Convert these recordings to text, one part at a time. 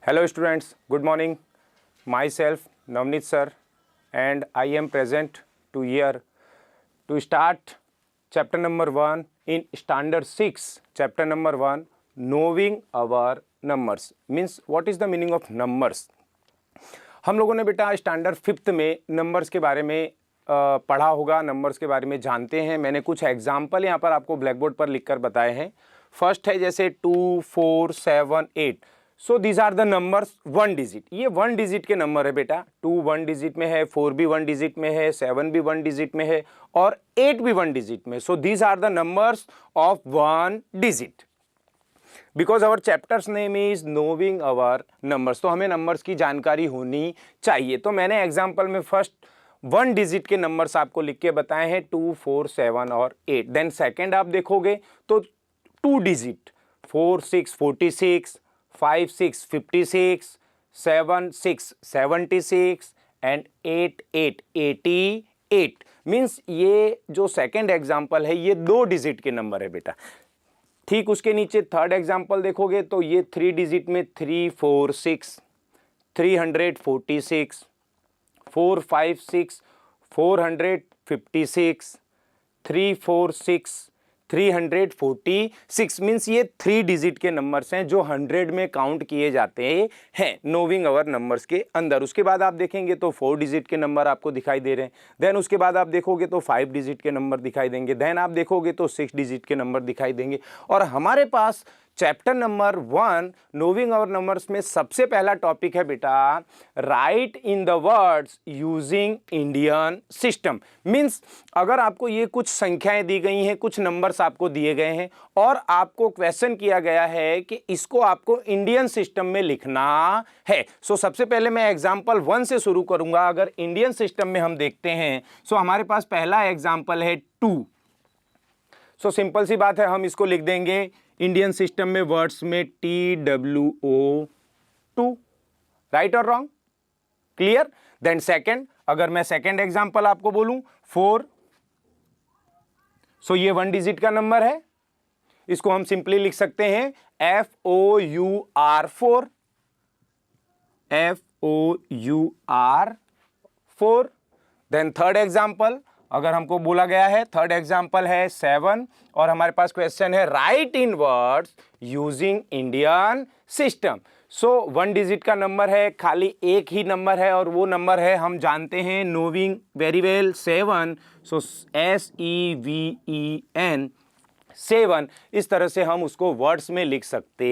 Hello students, good morning. Myself Navneet sir and I am present to here to start chapter number 1 in standard 6. Chapter number 1, knowing our numbers. Means what is the meaning of numbers? हम लोगों ने बेटा standard 5th में numbers के बारे में पढ़ा होगा, नंबर्स के बारे में जानते हैं। मैंने कुछ एग्जाम्पल यहाँ पर आपको ब्लैक बोर्ड पर लिख कर बताए हैं। फर्स्ट है जैसे 2, 4, 7, 8। So these are the numbers 1 digit. ये 1 डिजिट के नंबर है बेटा। 2 1 डिजिट में है, 4 भी 1 डिजिट में है, 7 भी 1 डिजिट में है और 8 भी 1 डिजिट में। So these are the numbers of 1 digit. Because our chapter's name is knowing our numbers, तो हमें नंबर्स की जानकारी होनी चाहिए। तो मैंने एग्जाम्पल में फर्स्ट 1 डिजिट के नंबर्स आपको लिख के बताए हैं 2, 4, 7 और 8। देन सेकेंड आप देखोगे तो 2 डिजिट 4 6 46, 5 6 56, 7 6 76 एंड 8 8 88। मीन्स ये जो सेकेंड एग्जाम्पल है ये 2 डिजिट के नंबर है बेटा। ठीक उसके नीचे थर्ड एग्जाम्पल देखोगे तो ये 3 डिजिट में 346, 346, 456, 456, 346, 346। मीन्स ये 3 डिजिट के नंबर्स हैं जो 100 में काउंट किए जाते हैं नोविंग अवर नंबर्स के अंदर। उसके बाद आप देखेंगे तो 4 डिजिट के नंबर आपको दिखाई दे रहे हैं। देन उसके बाद आप देखोगे तो 5 डिजिट के नंबर दिखाई देंगे। देन आप देखोगे तो 6 डिजिट के नंबर दिखाई देंगे। और हमारे पास चैप्टर नंबर 1 नोविंग अवर नंबर्स में सबसे पहला टॉपिक है बेटा right in the words using Indian system. Means अगर आपको ये कुछ संख्याएं दी गई हैं, कुछ नंबर्स आपको दिए गए हैं और आपको क्वेश्चन किया गया है कि इसको आपको इंडियन सिस्टम में लिखना है। सो सबसे पहले मैं एग्जाम्पल 1 से शुरू करूंगा। अगर इंडियन सिस्टम में हम देखते हैं सो हमारे पास पहला एग्जाम्पल है 2। सो सिंपल सी बात है, हम इसको लिख देंगे इंडियन सिस्टम में वर्ड्स में TWO2। राइट और रॉन्ग? क्लियर? देन सेकंड, अगर मैं सेकंड एग्जांपल आपको बोलूं 4। सो ये 1 डिजिट का नंबर है। इसको हम सिंपली लिख सकते हैं FOUR4। FOUR4। Then third example अगर हमको बोला गया है, थर्ड एग्जाम्पल है 7 और हमारे पास क्वेश्चन है right in words using Indian system. So 1 digit का नंबर है, खाली एक ही नंबर है और वो नंबर है हम जानते हैं नोविंग वेरी वेल 7। सो SEVEN 7। इस तरह से हम उसको वर्ड्स में लिख सकते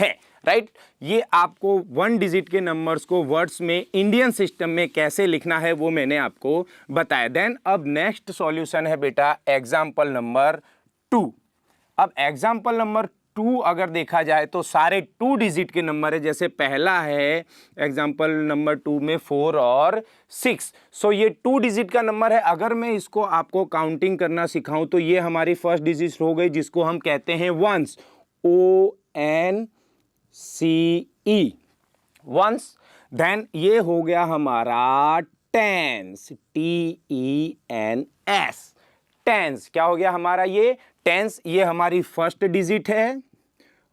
हैं। राइट ये आपको 1 डिजिट के नंबर्स को वर्ड्स में इंडियन सिस्टम में कैसे लिखना है वो मैंने आपको बताया। देन अब नेक्स्ट सॉल्यूशन है बेटा एग्जाम्पल नंबर 2। अब एग्जाम्पल नंबर 2 अगर देखा जाए तो सारे 2 डिजिट के नंबर है। जैसे पहला है एग्जाम्पल नंबर 2 में 4 और 6। सो ये 2 डिजिट का नंबर है। अगर मैं इसको आपको काउंटिंग करना सिखाऊं तो ये हमारी फर्स्ट डिजिट हो गई जिसको हम कहते हैं वंस, ONCE वंस। देन ये हो गया हमारा टेंस, TENS। टेंस क्या हो गया हमारा? ये टेंस, ये हमारी फर्स्ट डिजिट है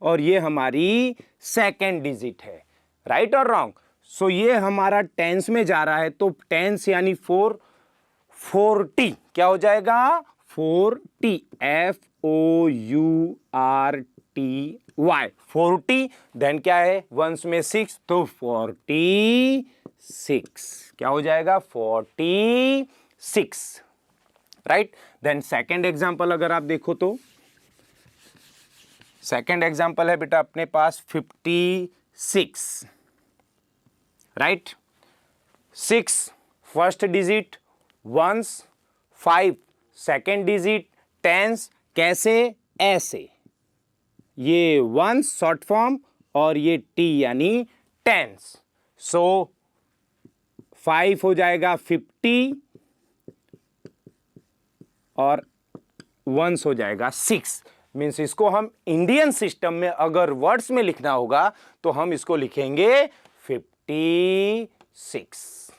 और ये हमारी सेकंड डिजिट है। राइट और रॉन्ग? सो ये हमारा टेंस में जा रहा है तो टेंस यानी 40 क्या हो जाएगा? 40 FOURTY 40। देन क्या है वंस में 6 तो 46 क्या हो जाएगा? 46। राइट। देन सेकेंड एग्जाम्पल अगर आप देखो तो सेकेंड एग्जाम्पल है बेटा अपने पास 56। Right 6 first digit, ones, 5 second digit, tens कैसे? ऐसे, ये वंस शॉर्ट फॉर्म और ये टी यानी टेंस। सो 5 हो जाएगा 50 और वंस हो जाएगा 6। मीन्स इसको हम इंडियन सिस्टम में अगर वर्ड्स में लिखना होगा तो हम इसको लिखेंगे 56।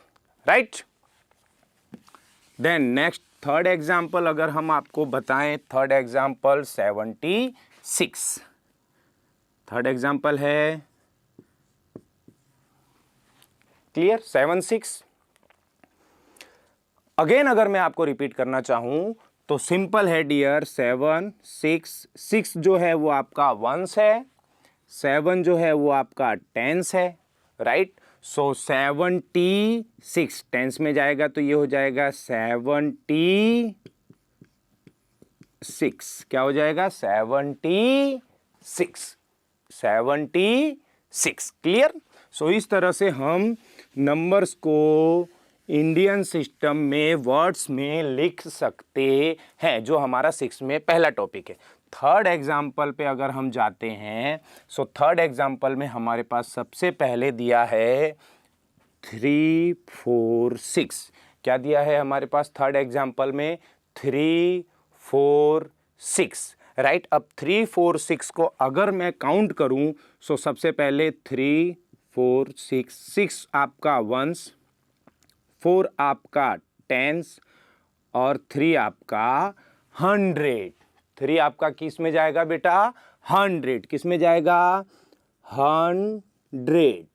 Right. Then next third example अगर हम आपको बताएं, थर्ड एग्जाम्पल 76। थर्ड एग्जाम्पल है क्लियर, 7 6। अगेन अगर मैं आपको रिपीट करना चाहूं तो सिंपल है डियर, 7 6, 6 जो है वो आपका वंस है, 7 जो है वो आपका टेंस है, राइट। सो 76 टेंस में जाएगा तो ये हो जाएगा 76, क्या हो जाएगा 76, 76, क्लियर। सो इस तरह से हम नंबर्स को इंडियन सिस्टम में वर्ड्स में लिख सकते हैं, जो हमारा 6 में पहला टॉपिक है। थर्ड एग्जाम्पल पे अगर हम जाते हैं, सो थर्ड एग्जाम्पल में हमारे पास सबसे पहले दिया है 3 4 6। क्या दिया है हमारे पास थर्ड एग्जाम्पल में? 3 4 6, राइट। अब 3 4 6 को अगर मैं काउंट करूं, सो सबसे पहले 3 4 6, 6 आपका वंस, 4 आपका टेंस और 3 आपका 100। 3 आपका किस में जाएगा बेटा? 100। किस में जाएगा? 100।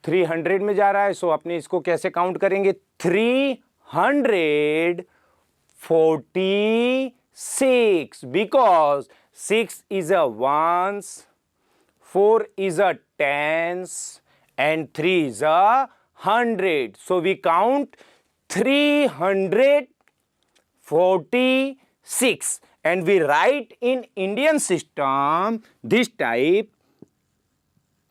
300 में जा रहा है, सो अपने इसको कैसे काउंट करेंगे? 346, because 6 is a ones, 4 is a tens and 3 is a 100. So we count 346 and we write in Indian system this type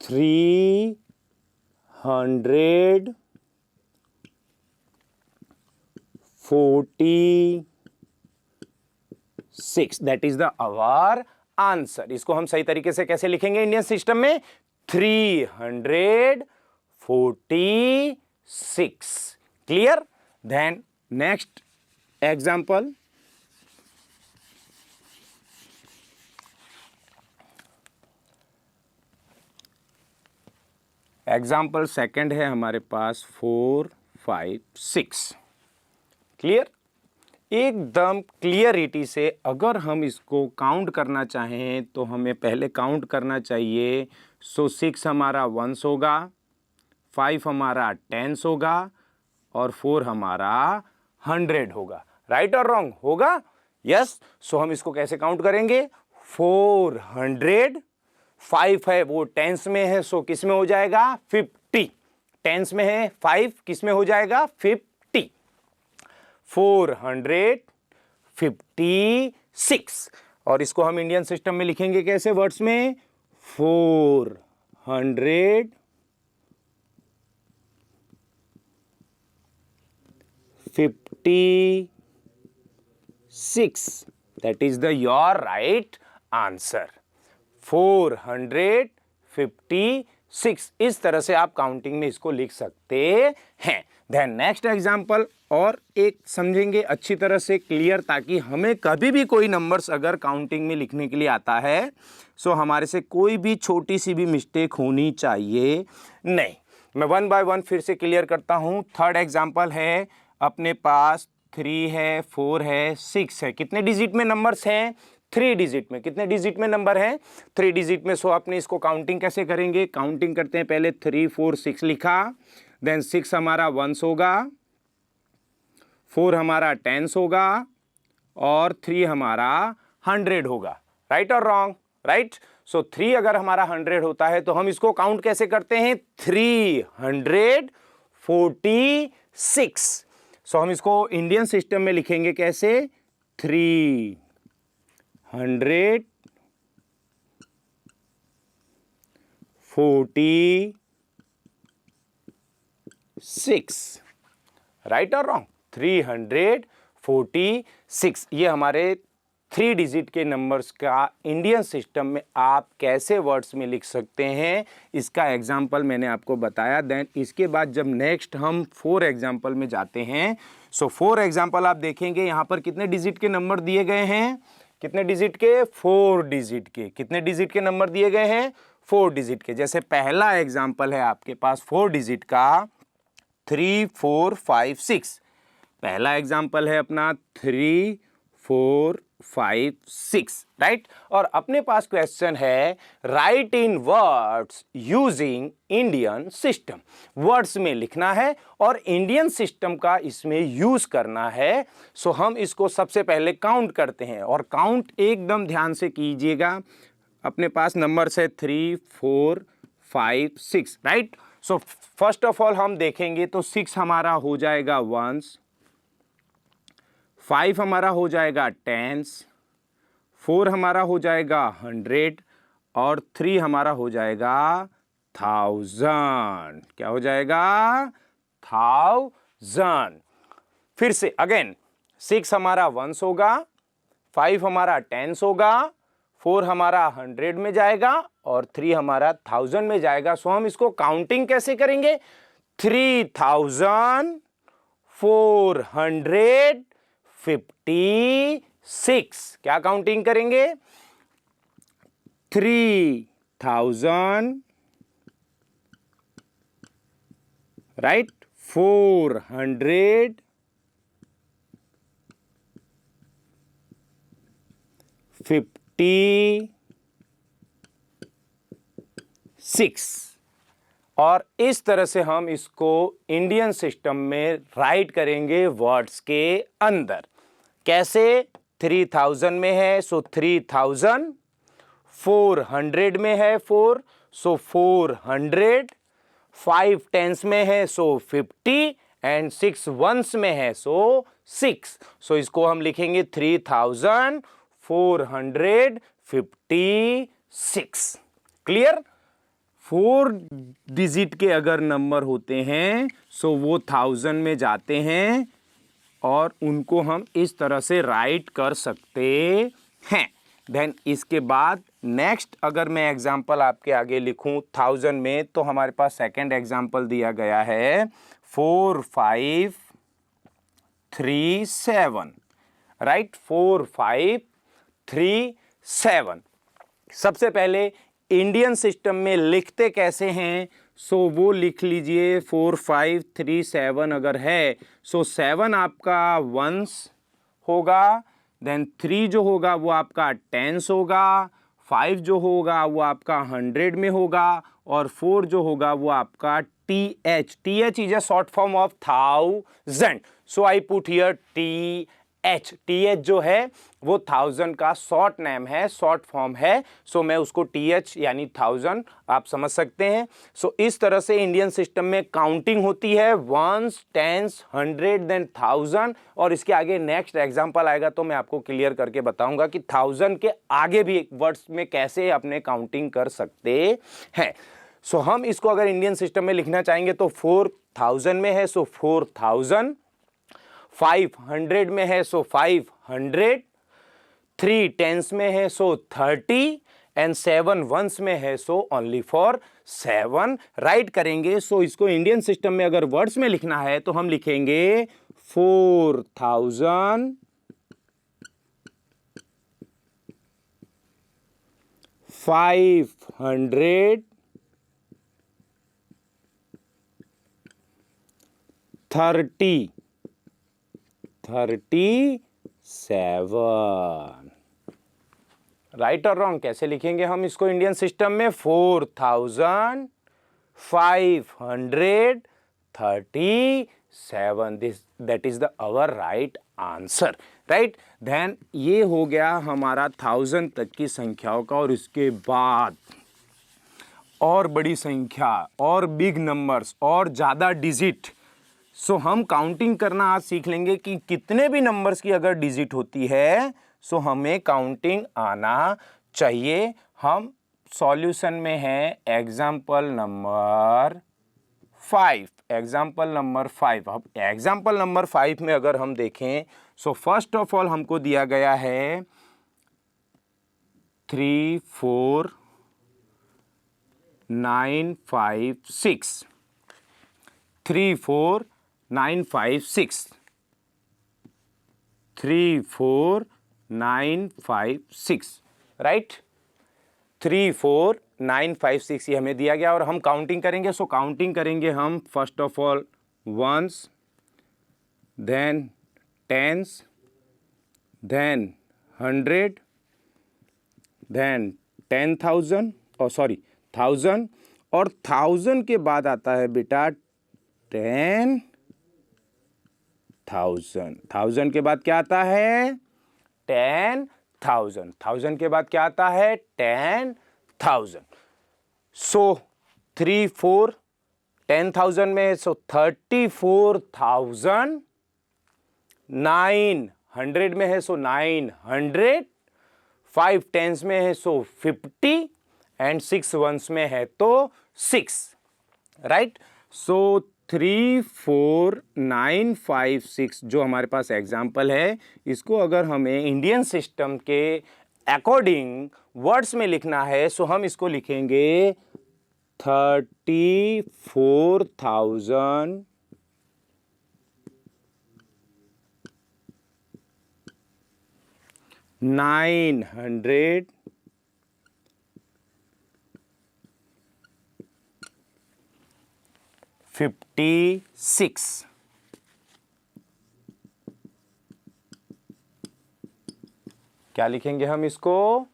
346. That is the our answer. इसको हम सही तरीके से कैसे लिखेंगे इंडियन सिस्टम में? 346, clear. Then next example, example second है हमारे पास 4 5 6, क्लियर। एकदम क्लियरिटी से अगर हम इसको काउंट करना चाहें तो हमें पहले काउंट करना चाहिए। सो 6 हमारा वंस होगा, 5 हमारा टेंस होगा और 4 हमारा 100 होगा, राइट और रॉन्ग? होगा, यस। सो हम इसको कैसे काउंट करेंगे? 400, 5 है वो टेंस में है, सो किस में हो जाएगा? 50। टेंस में है 5, किस में हो जाएगा? 50। 456, और इसको हम इंडियन सिस्टम में लिखेंगे कैसे वर्ड्स में? 456, that is the your right answer, 456। इस तरह से आप काउंटिंग में इसको लिख सकते हैं। देन नेक्स्ट एग्जाम्पल और एक समझेंगे अच्छी तरह से क्लियर, ताकि हमें कभी भी कोई नंबर्स अगर काउंटिंग में लिखने के लिए आता है, सो हमारे से कोई भी छोटी सी भी मिस्टेक होनी चाहिए नहीं। मैं 1 बाय 1 फिर से क्लियर करता हूँ। थर्ड एग्जाम्पल है अपने पास 3 है, 4 है, 6 है। कितने डिजिट में नंबर्स हैं? 3 डिजिट में। कितने डिजिट में नंबर है? 3 डिजिट में। सो अपने इसको काउंटिंग कैसे करेंगे? काउंटिंग करते हैं, पहले 3 4 6 लिखा, देन 6 हमारा वंस होगा, 4 हमारा टेंस होगा और 3 हमारा 100 होगा, राइट और रॉन्ग? राइट। सो 3 अगर हमारा 100 होता है तो हम इसको काउंट कैसे करते हैं? 346। सो हम इसको इंडियन सिस्टम में लिखेंगे कैसे? 346, राइट और रॉन्ग? 346। ये हमारे 3 डिजिट के नंबर्स का इंडियन सिस्टम में आप कैसे वर्ड्स में लिख सकते हैं, इसका एग्जाम्पल मैंने आपको बताया। देन इसके बाद जब नेक्स्ट हम 4 एग्जाम्पल में जाते हैं, सो 4 एग्जाम्पल आप देखेंगे यहाँ पर कितने डिजिट के नंबर दिए गए हैं? कितने डिजिट के? 4 डिजिट के। कितने डिजिट के नंबर दिए गए हैं? 4 डिजिट के। जैसे पहला एग्जाम्पल है आपके पास 4 डिजिट का 3 4 5 6। पहला एग्जाम्पल है अपना 3 4 5 6, राइट। और अपने पास क्वेश्चन है right in words using Indian system. Words में लिखना है और इंडियन सिस्टम का इसमें यूज करना है। सो हम इसको सबसे पहले काउंट करते हैं और काउंट एकदम ध्यान से कीजिएगा। अपने पास नंबर है 3 4 5 6, right. So first of all हम देखेंगे तो 6 हमारा हो जाएगा वंस, 5 हमारा हो जाएगा टेंस, 4 हमारा हो जाएगा 100 और 3 हमारा हो जाएगा 1000। क्या हो जाएगा? 1000। फिर से अगेन 6 हमारा वंस होगा, 5 हमारा टेंस होगा, 4 हमारा 100 में जाएगा और 3 हमारा 1000 में जाएगा। सो हम इसको काउंटिंग कैसे करेंगे? 3456। क्या काउंटिंग करेंगे? 3000, राइट, 400, 56। और इस तरह से हम इसको इंडियन सिस्टम में राइट करेंगे वर्ड्स के अंदर। कैसे? 3000 में है सो 3000, 400 में है 4 सो 400, 5 टेंस में है सो 50 एंड 6 वंस में है सो 6। सो इसको हम लिखेंगे 3456। क्लियर? 4 डिजिट के अगर नंबर होते हैं सो वो 1000 में जाते हैं और उनको हम इस तरह से राइट कर सकते हैं। देन इसके बाद नेक्स्ट अगर मैं एग्जांपल आपके आगे लिखूं 1000 में, तो हमारे पास सेकंड एग्जांपल दिया गया है 4537, राइट, 4537। सबसे पहले इंडियन सिस्टम में लिखते कैसे हैं? सो वो लिख लीजिए 4537 अगर है सो 7 आपका वंस होगा, देन 3 जो होगा वो आपका टेंस होगा, 5 जो होगा वो आपका 100 में होगा और 4 जो होगा वो आपका TH is a short form of 1000। So I put here TH जो है वो 1000 का शॉर्ट नेम है, शॉर्ट फॉर्म है। सो मैं उसको TH यानी 1000 आप समझ सकते हैं। सो इस तरह से इंडियन सिस्टम में काउंटिंग होती है, वंस, टेंस, 100 देन 1000। और इसके आगे नेक्स्ट एग्जांपल आएगा तो मैं आपको क्लियर करके बताऊंगा कि 1000 के आगे भी वर्ड्स में कैसे अपने काउंटिंग कर सकते हैं। सो हम इसको अगर इंडियन सिस्टम में लिखना चाहेंगे तो 4000 में है सो 4000, 500 में है सो 500, 3 टेंस में है सो 30 एंड 7 वंस में है सो ओनली फॉर 7 राइट करेंगे। सो इसको इंडियन सिस्टम में अगर वर्ड्स में लिखना है तो हम लिखेंगे 4000, 500, 37। राइट और रॉन्ग कैसे लिखेंगे हम इसको इंडियन सिस्टम में? 4537, that is the our right answer, right. Then ये हो गया हमारा 1000 तक की संख्याओं का। और इसके बाद और बड़ी संख्या और बिग नंबर्स और ज़्यादा डिजिट। सो हम काउंटिंग करना आज सीख लेंगे कि कितने भी नंबर्स की अगर डिजिट होती है सो हमें काउंटिंग आना चाहिए। हम सॉल्यूशन में हैं एग्जाम्पल नंबर 5। Example number 5। अब एग्जाम्पल नंबर 5 में अगर हम देखें सो फर्स्ट ऑफ ऑल हमको दिया गया है 34956, 34956, 34956, राइट, 34956 ये हमें दिया गया। और हम काउंटिंग करेंगे। सो काउंटिंग करेंगे हम first of all ones, then tens, then 100, then 10,000 और सॉरी 1000, और 1000 के बाद आता है बेटा 10,000। 1000 के बाद क्या आता है? 10,000। 1000 के बाद क्या आता है? 10,000। सो 3 4 10,000 में है, सो 34,000। 900 में है, सो 900। 5 टेंस में है, सो 50, एंड 6 वंस में है तो 6, राइट। सो 3 4 9 5 6 जो हमारे पास एग्जाम्पल है, इसको अगर हमें इंडियन सिस्टम के अकॉर्डिंग वर्ड्स में लिखना है, सो हम इसको लिखेंगे 34,900 56। क्या लिखेंगे हम इसको?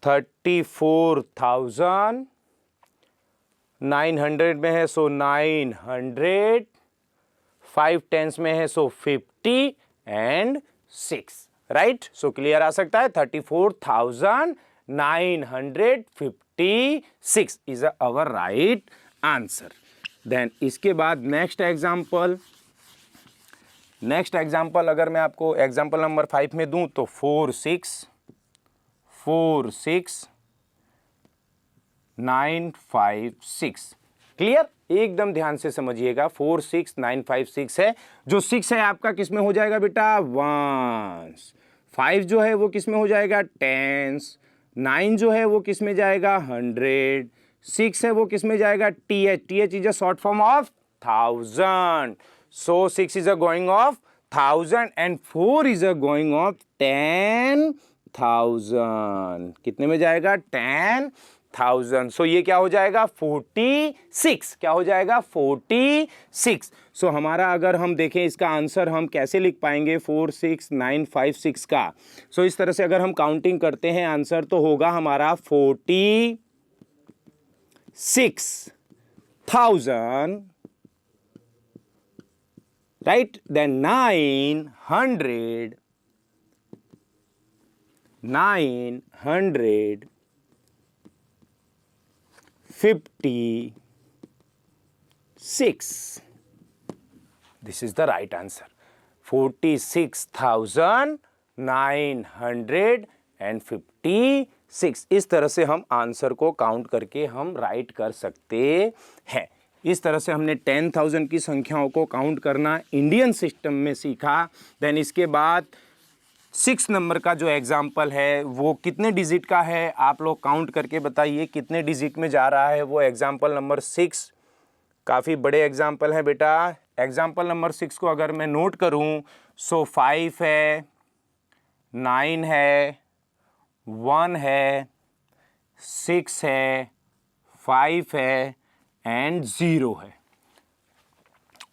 34,900 में है, सो 900। 5 टेंस में है, so 50 and 6, right. So clear आ सकता है। 34,956 is our right answer. Then इसके बाद नेक्स्ट एग्जाम्पल अगर मैं आपको एग्जाम्पल नंबर 5 में दूं तो 4 6 9 5 6। क्लियर? एकदम ध्यान से समझिएगा। 4 6 9 5 6 है। जो 6 है आपका किस में हो जाएगा बेटा? वंस। 5 जो है वो किस में हो जाएगा? टेंस। 9 जो है वो किस में जाएगा? 100। 6 है वो किस में जाएगा? TH। TH is a short form of 1000। So 6 is a going of 1000 and 4 is a going of 10,000। कितने में जाएगा? 10,000। सो ये क्या हो जाएगा? 46। क्या हो जाएगा? 46। सो हमारा अगर हम देखें इसका आंसर हम कैसे लिख पाएंगे 4 6 9 5 6 का। सो इस तरह से अगर हम काउंटिंग करते हैं आंसर तो होगा हमारा 46,000, right. Then 956 this is the right answer. 46,956। इस तरह से हम आंसर को काउंट करके हम राइट कर सकते हैं। इस तरह से हमने 10,000 की संख्याओं को काउंट करना इंडियन सिस्टम में सीखा। देन इसके बाद 6 नंबर का जो एग्जाम्पल है वो कितने डिजिट का है, आप लोग काउंट करके बताइए कितने डिजिट में जा रहा है वो एग्जाम्पल नंबर 6। काफ़ी बड़े एग्जाम्पल हैं बेटा। एग्जाम्पल नंबर 6 को अगर मैं नोट करूं सो 5 है, 9 है, 1 है, 6 है, 5 है एंड 0 है।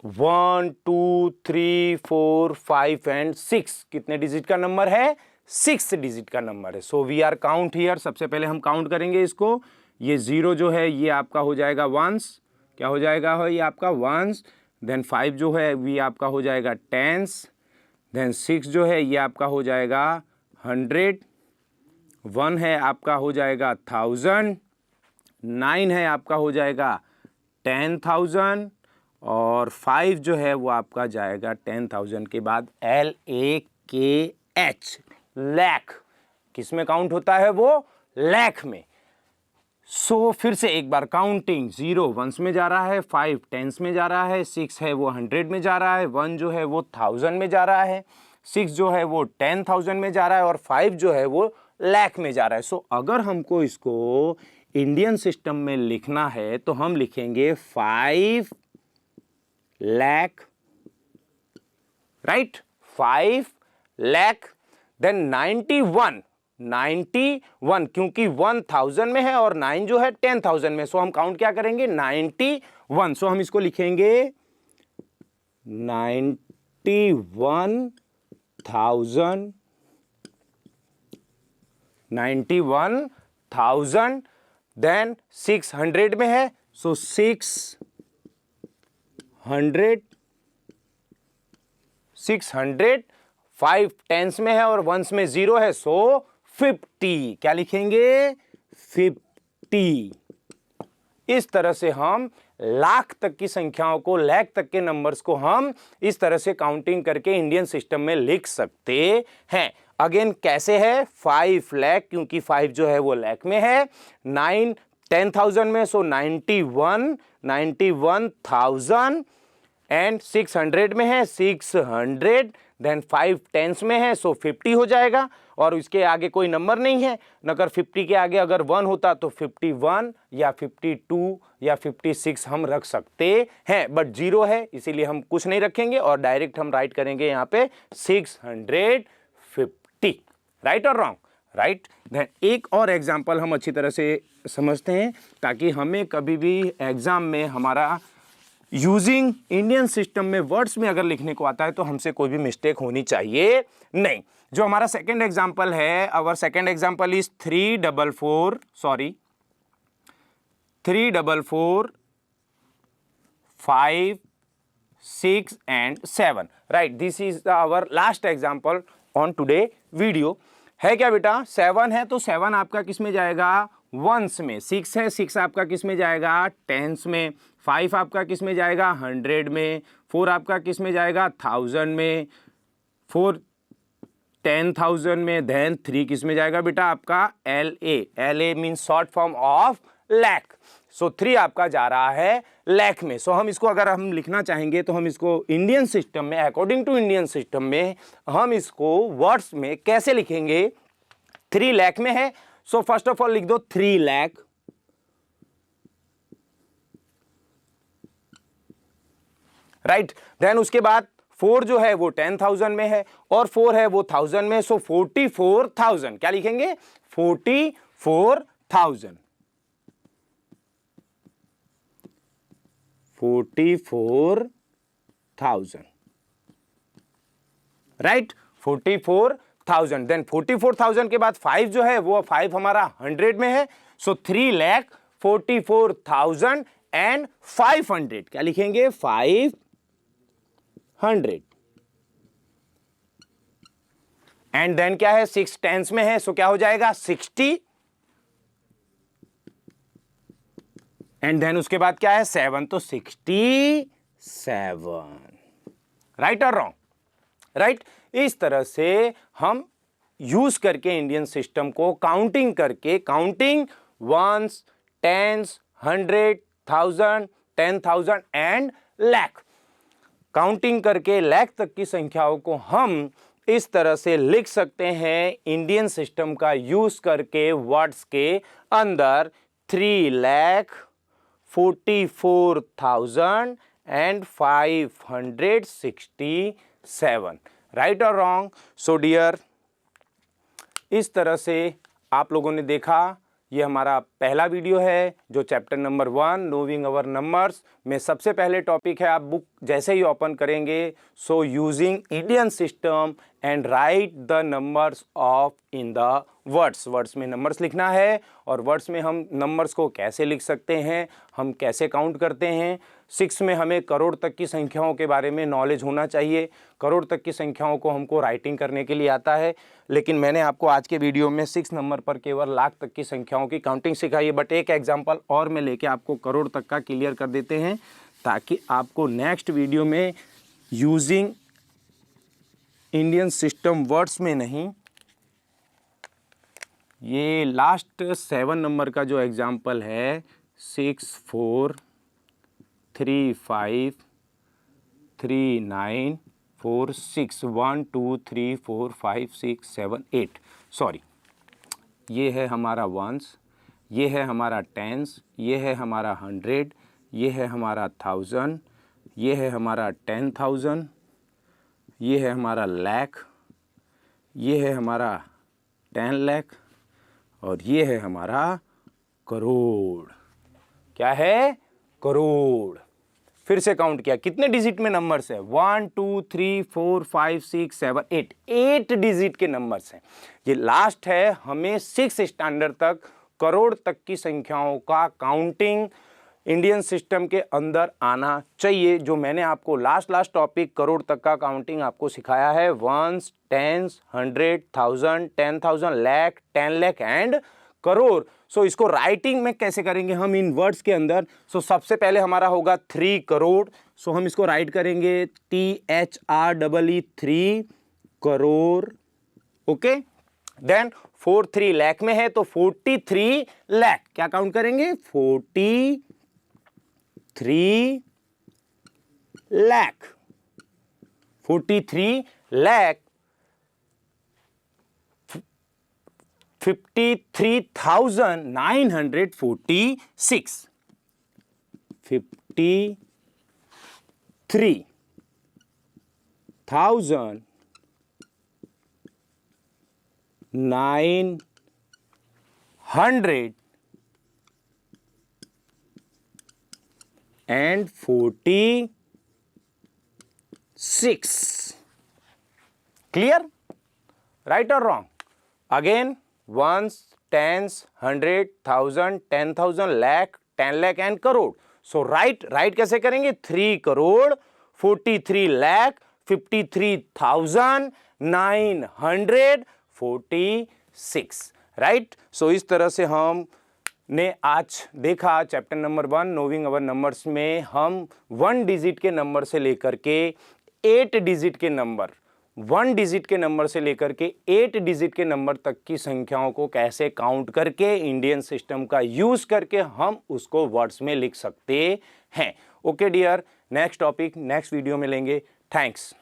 1 2 3 4 5 एंड 6 कितने डिजिट का नंबर है? 6 डिजिट का नंबर है। So we are count here. सबसे पहले हम काउंट करेंगे इसको। ये 0 जो है ये आपका हो जाएगा वंस। क्या हो जाएगा? हो ये आपका वंस। देन 5 जो है ये आपका हो जाएगा टेंस। देन 6 जो है ये आपका हो जाएगा 100। 1 है आपका हो जाएगा 1000। 9 है आपका हो जाएगा 10,000 और 5 जो है वो आपका जाएगा 10,000 के बाद LAKH, लाख। किस में काउंट होता है वो? लाख में। सो फिर से एक बार काउंटिंग। 0 वंस में जा रहा है, 5 टेंस में जा रहा है, 6 है वो 100 में जा रहा है, 1 जो है वो 1000 में जा रहा है, 6 जो है वो 10,000 में जा रहा है और 5 जो है वो लाख में जा रहा है। सो अगर हमको इसको इंडियन सिस्टम में लिखना है तो हम लिखेंगे 5 लाख, राइट। 5 लाख। देन 91 क्योंकि 1000 में है और 9 जो है 10,000 में। सो हम काउंट क्या करेंगे? 91। सो हम इसको लिखेंगे 91,000 91,000, देन 600 में है, सो 600, 5 टेंस में है और वंस में 0 है, सो 50। क्या लिखेंगे? 50। इस तरह से हम लाख तक की संख्याओं को, लाख तक के नंबर्स को हम इस तरह से काउंटिंग करके इंडियन सिस्टम में लिख सकते हैं। अगेन कैसे है? 5 लाख, क्योंकि 5 जो है वो लाख में है, 9 10,000 में, सो 91,000 एंड 600 में है 600, देन 5 टेंस में है, सो 50 हो जाएगा। और इसके आगे कोई नंबर नहीं है, अगर 50 के आगे अगर 1 होता तो 51 या 52 या 56 हम रख सकते हैं, बट 0 है इसीलिए हम कुछ नहीं रखेंगे और डायरेक्ट हम राइट करेंगे यहाँ पे 650। राइट और रॉन्ग? राइट। देन एक और एग्जाम्पल हम अच्छी तरह से समझते हैं, ताकि हमें कभी भी एग्जाम में हमारा यूजिंग इंडियन सिस्टम में वर्ड्स में अगर लिखने को आता है तो हमसे कोई भी मिस्टेक होनी चाहिए नहीं। जो हमारा सेकंड एग्जाम्पल है, our second example is 344 5 6 and 7। Right, this is our last example on today video. है क्या बेटा? 7 है तो 7 आपका किस में जाएगा? वंस में। 6 है, 6 आपका किस में जाएगा? टेंस में। 5 आपका किस में जाएगा? 100 में। 4 आपका किस में जाएगा? 1000 में। 4 10,000 में। देन 3 किस में जाएगा बेटा? आपका LA means short form of lakh, so 3 आपका जा रहा है लाख में। सो हम इसको अगर हम लिखना चाहेंगे तो हम इसको इंडियन सिस्टम में, अकॉर्डिंग टू इंडियन सिस्टम में हम इसको वर्ड्स में कैसे लिखेंगे? 3 लाख में है, सो फर्स्ट ऑफ ऑल लिख दो 3 लाख, राइट। देन उसके बाद 4 जो है वो 10,000 में है और 4 है वो 1000 में, सो 44,000। क्या लिखेंगे? 44,000। 44,000, राइट, 44,000। देन 44,000 के बाद 5 जो है वो 5 हमारा 100 में है, सो 3,44,000 एंड 500। क्या लिखेंगे? 500। एंड देन क्या है? 6 टेंस में है, सो क्या हो जाएगा? 60। एंड देन उसके बाद क्या है? 7, तो 67। राइट और रॉन्ग? राइट। इस तरह से हम यूज करके इंडियन सिस्टम को काउंटिंग करके, counting ones, tens, 100, 1000, 10,000 and lakh, counting करके लाख तक की संख्याओं को हम इस तरह से लिख सकते हैं इंडियन सिस्टम का यूज करके वर्ड्स के अंदर 3,44,000 एंड 567। राइट और रॉन्ग? सो डियर, इस तरह से आप लोगों ने देखा, ये हमारा पहला वीडियो है जो चैप्टर नंबर 1 नोविंग अवर नंबर्स में सबसे पहले टॉपिक है। आप बुक जैसे ही ओपन करेंगे, so using Indian system and right the numbers of in the words में नंबर्स लिखना है और वर्ड्स में हम नंबर्स को कैसे लिख सकते हैं, हम कैसे काउंट करते हैं। 6 में हमें करोड़ तक की संख्याओं के बारे में नॉलेज होना चाहिए। करोड़ तक की संख्याओं को हमको राइटिंग करने के लिए आता है, लेकिन मैंने आपको आज के वीडियो में 6 नंबर पर केवल लाख तक की संख्याओं की काउंटिंग सिखाई है। बट एक एग्जांपल और मैं लेके आपको करोड़ तक का क्लियर कर देते हैं, ताकि आपको नेक्स्ट वीडियो में यूजिंग इंडियन सिस्टम वर्ड्स में नहीं, ये लास्ट 7 नंबर का जो एग्जांपल है 6 4 3 5 3 9 4 6 1 2 3 4 5 6 7 8, सॉरी, ये है हमारा वंस, ये है हमारा टेंस, ये है हमारा 100, ये है हमारा 1000, ये है हमारा 10,000, ये है हमारा लाख, ये है हमारा 10 लाख और ये है हमारा करोड़। क्या है? करोड़। फिर से काउंट किया, कितने डिजिट में नंबर्स है, 1 2 3 4 5 6 7 8, 8 डिजिट के नंबर्स हैं। ये लास्ट है, हमें 6 स्टैंडर्ड तक करोड़ तक की संख्याओं का काउंटिंग इंडियन सिस्टम के अंदर आना चाहिए। जो मैंने आपको लास्ट टॉपिक करोड़ तक का काउंटिंग आपको सिखाया है, ones, tens, 100, 1000, 10,000, lakh, 10 lakh and crore. So इसको राइटिंग में कैसे करेंगे हम इन वर्ड्स के अंदर। सो सबसे पहले हमारा होगा 3 करोड़। सो हम इसको राइट करेंगे THREE 3 crore. Okay, then 43 lakh में है तो 43 लाख, क्या काउंट करेंगे, 43 lakh, 43 lakh 53,946, 53,946. Clear? Right or wrong? Again, ones, tens, 100, 1000, 10,000, lakh, 10 lakh and crore. So right कैसे करेंगे, 3 करोड़ 43 लाख 53,946, राइट। सो इस तरह से हम ने आज देखा चैप्टर नंबर 1 नोविंग अवर नंबर्स में हम 1 डिजिट के नंबर से लेकर के 8 डिजिट के नंबर, 1 डिजिट के नंबर से लेकर के 8 डिजिट के नंबर तक की संख्याओं को कैसे काउंट करके इंडियन सिस्टम का यूज करके हम उसको वर्ड्स में लिख सकते हैं। Okay dear, next topic next video में लेंगे। थैंक्स।